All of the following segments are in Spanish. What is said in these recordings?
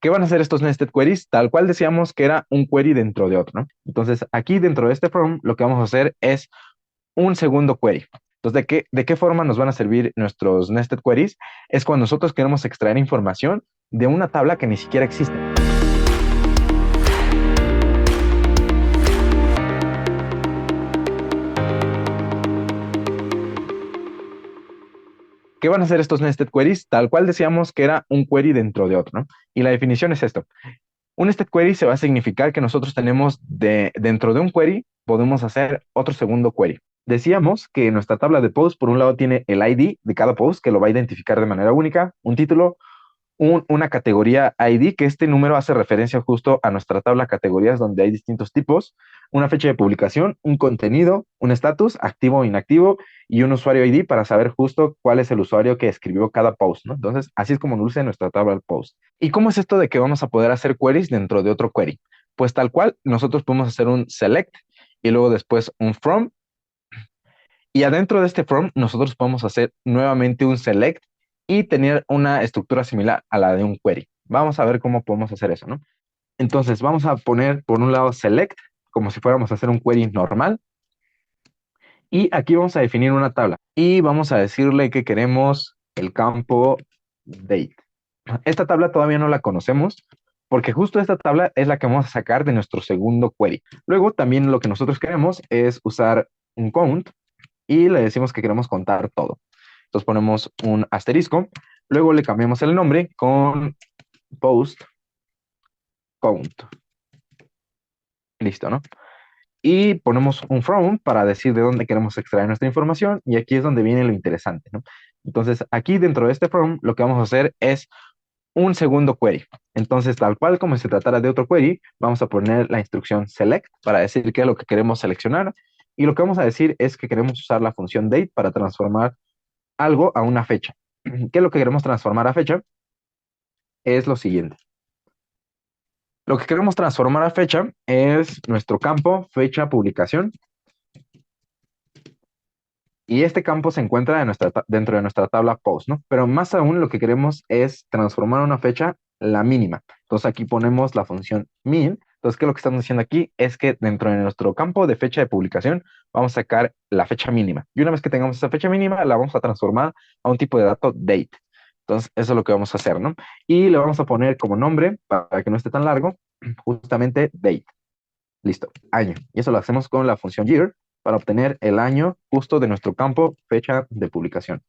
¿Qué van a hacer estos nested queries? Tal cual decíamos que era un query dentro de otro, ¿no? Entonces, aquí dentro de este from, lo que vamos a hacer es un segundo query. Entonces, ¿de qué forma nos van a servir nuestros nested queries? Es cuando nosotros queremos extraer información de una tabla que ni siquiera existe. ¿Qué van a hacer estos nested queries? Tal cual decíamos que era un query dentro de otro, ¿no? Y la definición es esto. Un nested query se va a significar que nosotros tenemos dentro de un query, podemos hacer otro segundo query. Decíamos que nuestra tabla de post, por un lado, tiene el ID de cada post, que lo va a identificar de manera única, un título, una categoría ID, que este número hace referencia justo a nuestra tabla de categorías donde hay distintos tipos, una fecha de publicación, un contenido, un estatus, activo o inactivo, y un usuario ID para saber justo cuál es el usuario que escribió cada post, ¿no? Entonces, así es como luce nuestra tabla de post. ¿Y cómo es esto de que vamos a poder hacer queries dentro de otro query? Pues tal cual, nosotros podemos hacer un select y luego después un from, y adentro de este from, nosotros podemos hacer nuevamente un select y tener una estructura similar a la de un query. Vamos a ver cómo podemos hacer eso, ¿no? Entonces, vamos a poner por un lado select, como si fuéramos a hacer un query normal, y aquí vamos a definir una tabla. Y vamos a decirle que queremos el campo date. Esta tabla todavía no la conocemos, porque justo esta tabla es la que vamos a sacar de nuestro segundo query. Luego, también lo que nosotros queremos es usar un count y le decimos que queremos contar todo. Entonces ponemos un asterisco, luego le cambiamos el nombre con post count. Listo, ¿no? Y ponemos un from para decir de dónde queremos extraer nuestra información y aquí es donde viene lo interesante, ¿no? Entonces aquí dentro de este from lo que vamos a hacer es un segundo query. Entonces tal cual como si se tratara de otro query, vamos a poner la instrucción select para decir qué es lo que queremos seleccionar y lo que vamos a decir es que queremos usar la función date para transformar algo a una fecha. ¿Qué es lo que queremos transformar a fecha? Es lo siguiente. Lo que queremos transformar a fecha es nuestro campo fecha publicación y este campo se encuentra dentro de nuestra tabla post, ¿no? Pero más aún lo que queremos es transformar una fecha la mínima. Entonces aquí ponemos la función min. Entonces, ¿qué es lo que estamos diciendo aquí? Es que dentro de nuestro campo de fecha de publicación vamos a sacar la fecha mínima. Y una vez que tengamos esa fecha mínima, la vamos a transformar a un tipo de dato date. Entonces, eso es lo que vamos a hacer, ¿no? Y le vamos a poner como nombre, para que no esté tan largo, justamente date. Listo, año. Y eso lo hacemos con la función year para obtener el año justo de nuestro campo fecha de publicación.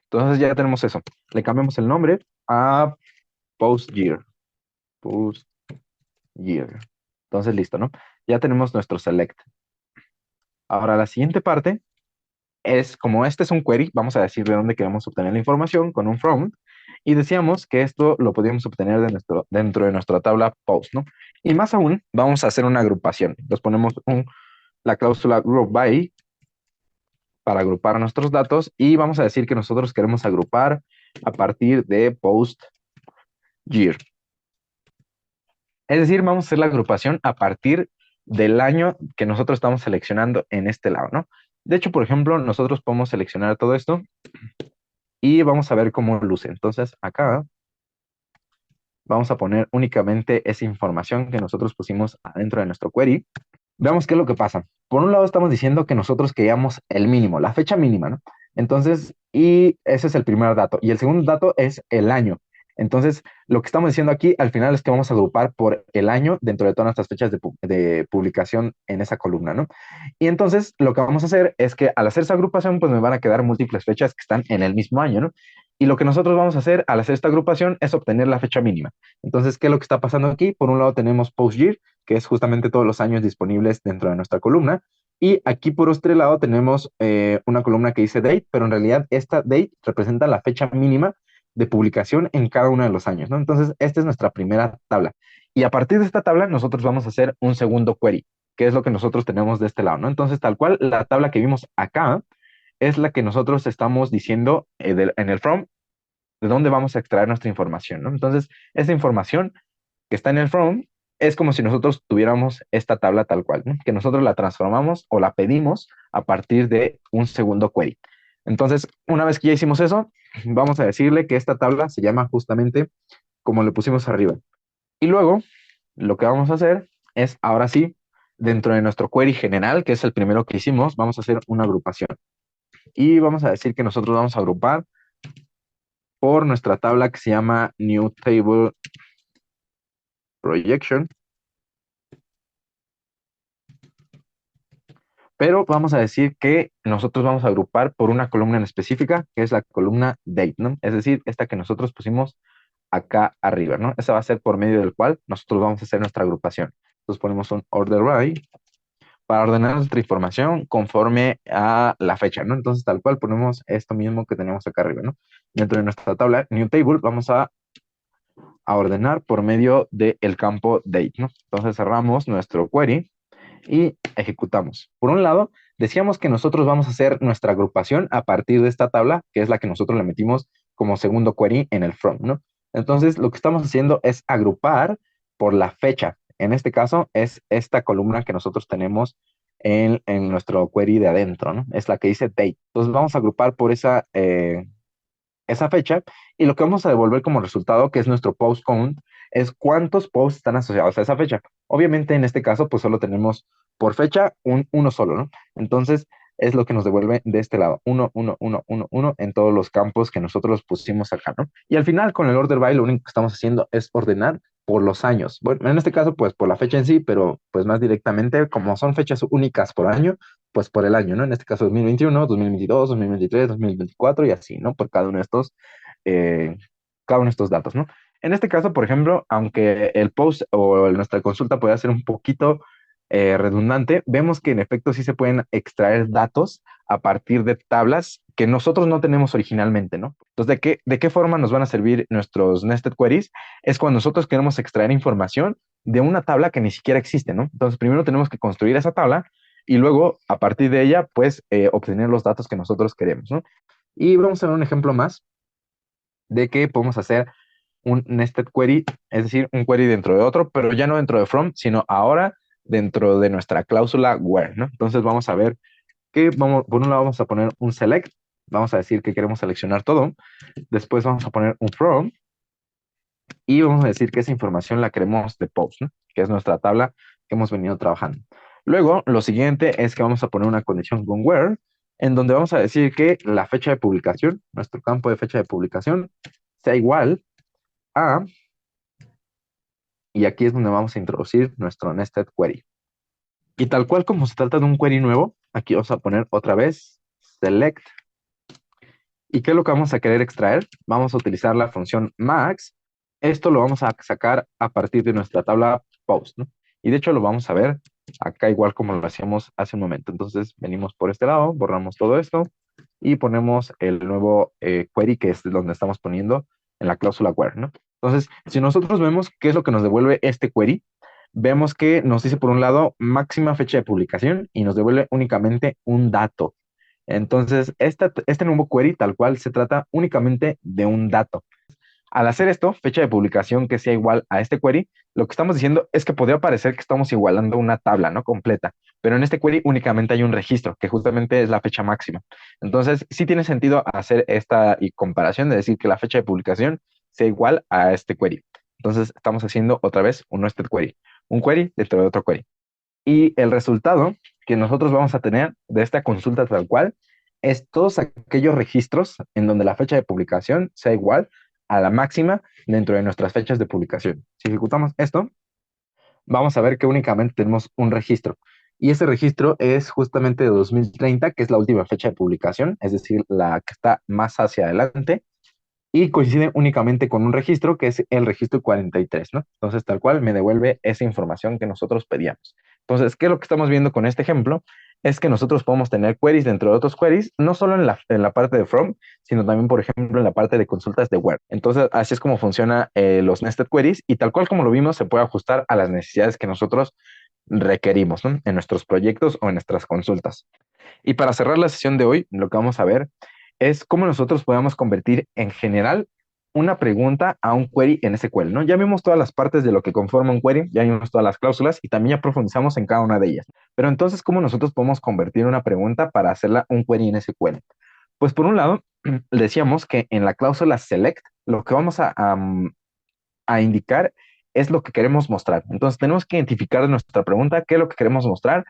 Entonces ya tenemos eso. Le cambiamos el nombre a post year. Post year. Entonces listo, ¿no? Ya tenemos nuestro select. Ahora la siguiente parte es, como este es un query, vamos a decir de dónde queremos obtener la información con un from, y decíamos que esto lo podíamos obtener dentro de nuestra tabla post, ¿no? Y más aún, vamos a hacer una agrupación. Entonces ponemos la cláusula group by para agrupar nuestros datos y vamos a decir que nosotros queremos agrupar a partir de post year. Es decir, vamos a hacer la agrupación a partir del año que nosotros estamos seleccionando en este lado, ¿no? De hecho, por ejemplo, nosotros podemos seleccionar todo esto y vamos a ver cómo luce. Entonces, acá vamos a poner únicamente esa información que nosotros pusimos adentro de nuestro query. Veamos qué es lo que pasa. Por un lado, estamos diciendo que nosotros queríamos el mínimo, la fecha mínima, ¿no? Entonces, y ese es el primer dato. Y el segundo dato es el año. Entonces, lo que estamos diciendo aquí al final es que vamos a agrupar por el año dentro de todas nuestras fechas de publicación en esa columna, ¿no? Y entonces, lo que vamos a hacer es que al hacer esa agrupación, pues me van a quedar múltiples fechas que están en el mismo año, ¿no? Y lo que nosotros vamos a hacer al hacer esta agrupación es obtener la fecha mínima. Entonces, ¿qué es lo que está pasando aquí? Por un lado tenemos post year, que es justamente todos los años disponibles dentro de nuestra columna. Y aquí por este lado tenemos una columna que dice date, pero en realidad esta date representa la fecha mínima de publicación en cada uno de los años, ¿no? Entonces, esta es nuestra primera tabla. Y a partir de esta tabla, nosotros vamos a hacer un segundo query, que es lo que nosotros tenemos de este lado, ¿no? Entonces, tal cual, la tabla que vimos acá es la que nosotros estamos diciendo en el from, de dónde vamos a extraer nuestra información, ¿no? Entonces, esa información que está en el from es como si nosotros tuviéramos esta tabla tal cual, ¿no? Que nosotros la transformamos o la pedimos a partir de un segundo query. Entonces, una vez que ya hicimos eso, vamos a decirle que esta tabla se llama justamente como le pusimos arriba. Y luego, lo que vamos a hacer es, ahora sí, dentro de nuestro query general, que es el primero que hicimos, vamos a hacer una agrupación. Y vamos a decir que nosotros vamos a agrupar por nuestra tabla que se llama New Table Projection. Pero vamos a decir que nosotros vamos a agrupar por una columna en específica, que es la columna date, ¿no? Es decir, esta que nosotros pusimos acá arriba, ¿no? Esa va a ser por medio del cual nosotros vamos a hacer nuestra agrupación. Entonces ponemos un order by para ordenar nuestra información conforme a la fecha, ¿no? Entonces tal cual ponemos esto mismo que tenemos acá arriba, ¿no? Dentro de nuestra tabla new table vamos a ordenar por medio del campo date, ¿no? Entonces cerramos nuestro query y ejecutamos. Por un lado, decíamos que nosotros vamos a hacer nuestra agrupación a partir de esta tabla, que es la que nosotros le metimos como segundo query en el from, ¿no? Entonces, lo que estamos haciendo es agrupar por la fecha. En este caso, es esta columna que nosotros tenemos en nuestro query de adentro, ¿no? Es la que dice date. Entonces, vamos a agrupar por esa fecha y lo que vamos a devolver como resultado, que es nuestro post count, es cuántos posts están asociados a esa fecha. Obviamente en este caso pues solo tenemos por fecha uno solo, ¿no? Entonces es lo que nos devuelve de este lado, uno, uno, uno, uno, uno en todos los campos que nosotros pusimos acá, ¿no? Y al final con el order by lo único que estamos haciendo es ordenar por los años. Bueno, en este caso pues por la fecha en sí, pero pues más directamente como son fechas únicas por año, pues por el año, ¿no? En este caso 2021, 2022, 2023, 2024 y así, ¿no? Por eh, cada uno de estos datos, ¿no? En este caso, por ejemplo, aunque el post o nuestra consulta pueda ser un poquito redundante, vemos que en efecto sí se pueden extraer datos a partir de tablas que nosotros no tenemos originalmente, ¿no? Entonces, ¿de qué forma nos van a servir nuestros nested queries? Es cuando nosotros queremos extraer información de una tabla que ni siquiera existe, ¿no? Entonces, primero tenemos que construir esa tabla y luego, a partir de ella, pues, obtener los datos que nosotros queremos, ¿no? Y vamos a ver un ejemplo más de que podemos hacer un nested query, es decir, un query dentro de otro, pero ya no dentro de from, sino ahora dentro de nuestra cláusula where, ¿no? Entonces vamos a ver que por un lado vamos a poner un select, vamos a decir que queremos seleccionar todo, después vamos a poner un from y vamos a decir que esa información la queremos de post, ¿no? Que es nuestra tabla que hemos venido trabajando. Luego, lo siguiente es que vamos a poner una condición con where, en donde vamos a decir que la fecha de publicación, nuestro campo de fecha de publicación, sea igual a, y aquí es donde vamos a introducir nuestro nested query. Y tal cual como se trata de un query nuevo, aquí vamos a poner otra vez select. ¿Y qué es lo que vamos a querer extraer? Vamos a utilizar la función max. Esto lo vamos a sacar a partir de nuestra tabla post, ¿no? Y de hecho lo vamos a ver acá igual como lo hacíamos hace un momento. Entonces venimos por este lado, borramos todo esto y ponemos el nuevo query que es donde estamos poniendo en la cláusula where, ¿no? Entonces, si nosotros vemos qué es lo que nos devuelve este query, vemos que nos dice por un lado máxima fecha de publicación y nos devuelve únicamente un dato. Entonces, este nuevo query tal cual se trata únicamente de un dato. Al hacer esto, fecha de publicación que sea igual a este query, lo que estamos diciendo es que podría parecer que estamos igualando una tabla, ¿no? Completa, pero en este query únicamente hay un registro, que justamente es la fecha máxima. Entonces, sí tiene sentido hacer esta comparación de decir que la fecha de publicación sea igual a este query. Entonces, estamos haciendo otra vez un nested query, un query dentro de otro query. Y el resultado que nosotros vamos a tener de esta consulta tal cual es todos aquellos registros en donde la fecha de publicación sea igual a la máxima dentro de nuestras fechas de publicación. Si ejecutamos esto, vamos a ver que únicamente tenemos un registro. Y ese registro es justamente de 2030, que es la última fecha de publicación, es decir, la que está más hacia adelante y coincide únicamente con un registro que es el registro 43, ¿no? Entonces, tal cual me devuelve esa información que nosotros pedíamos. Entonces, ¿qué es lo que estamos viendo con este ejemplo? Es que nosotros podemos tener queries dentro de otros queries, no solo en la parte de from, sino también, por ejemplo, en la parte de consultas de where. Entonces, así es como funciona los nested queries y tal cual como lo vimos, se puede ajustar a las necesidades que nosotros requerimos, ¿no? En nuestros proyectos o en nuestras consultas. Y para cerrar la sesión de hoy, lo que vamos a ver es cómo nosotros podemos convertir en general una pregunta a un query en SQL, ¿no? Ya vimos todas las partes de lo que conforma un query, ya vimos todas las cláusulas y también ya profundizamos en cada una de ellas. Pero entonces, ¿cómo nosotros podemos convertir una pregunta para hacerla un query en SQL? Pues por un lado, decíamos que en la cláusula select, lo que vamos a indicar es lo que queremos mostrar. Entonces tenemos que identificar de nuestra pregunta qué es lo que queremos mostrar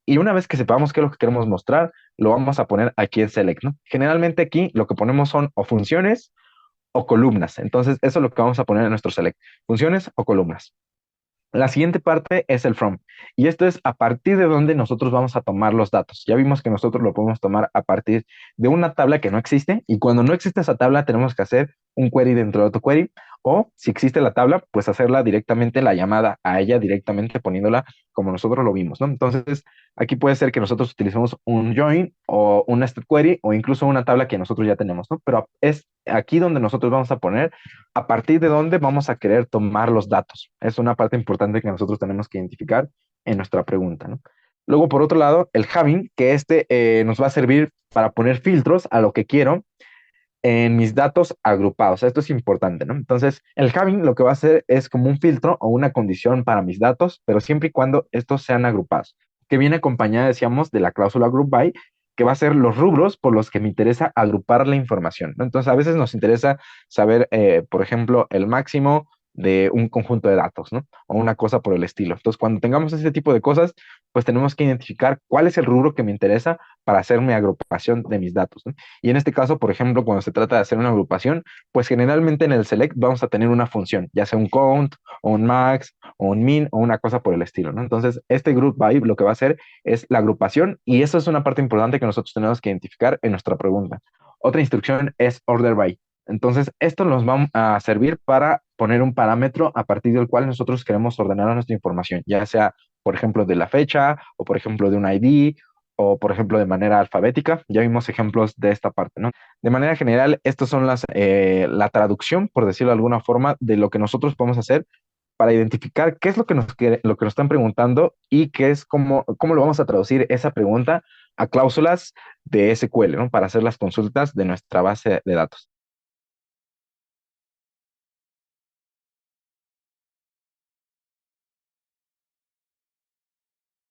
y una vez que sepamos qué es lo que queremos mostrar, lo vamos a poner aquí en select, ¿no? Generalmente aquí lo que ponemos son o funciones o columnas. Entonces eso es lo que vamos a poner en nuestro select, funciones o columnas. La siguiente parte es el from. Y esto es a partir de donde nosotros vamos a tomar los datos. Ya vimos que nosotros lo podemos tomar a partir de una tabla que no existe. Y cuando no existe esa tabla, tenemos que hacer un query dentro de otro query. O si existe la tabla, pues hacerla directamente, la llamada a ella directamente poniéndola como nosotros lo vimos, ¿no? Entonces, aquí puede ser que nosotros utilicemos un join o un nested query o incluso una tabla que nosotros ya tenemos, ¿no? Pero es aquí donde nosotros vamos a poner a partir de dónde vamos a querer tomar los datos. Es una parte importante que nosotros tenemos que identificar en nuestra pregunta, ¿no? Luego, por otro lado, el having, que nos va a servir para poner filtros a lo que quiero en mis datos agrupados. Esto es importante, ¿no? Entonces, el having lo que va a hacer es como un filtro o una condición para mis datos, pero siempre y cuando estos sean agrupados, que viene acompañada, decíamos, de la cláusula group by, que va a ser los rubros por los que me interesa agrupar la información, ¿no? Entonces, a veces nos interesa saber, por ejemplo, el máximo de un conjunto de datos, ¿no? O una cosa por el estilo. Entonces, cuando tengamos ese tipo de cosas, pues tenemos que identificar cuál es el rubro que me interesa para hacer mi agrupación de mis datos, ¿no? Y en este caso, por ejemplo, cuando se trata de hacer una agrupación, pues generalmente en el select vamos a tener una función, ya sea un count, o un max, o un min, o una cosa por el estilo, ¿no? Entonces, este group by lo que va a hacer es la agrupación y eso es una parte importante que nosotros tenemos que identificar en nuestra pregunta. Otra instrucción es order by. Entonces, esto nos va a servir para poner un parámetro a partir del cual nosotros queremos ordenar nuestra información, ya sea, por ejemplo, de la fecha, o por ejemplo, de un ID, o por ejemplo de manera alfabética. Ya vimos ejemplos de esta parte, ¿no? De manera general, estas son la traducción, por decirlo de alguna forma, de lo que nosotros podemos hacer para identificar qué es lo que nos están preguntando y qué es cómo lo vamos a traducir esa pregunta a cláusulas de SQL, ¿no? Para hacer las consultas de nuestra base de datos.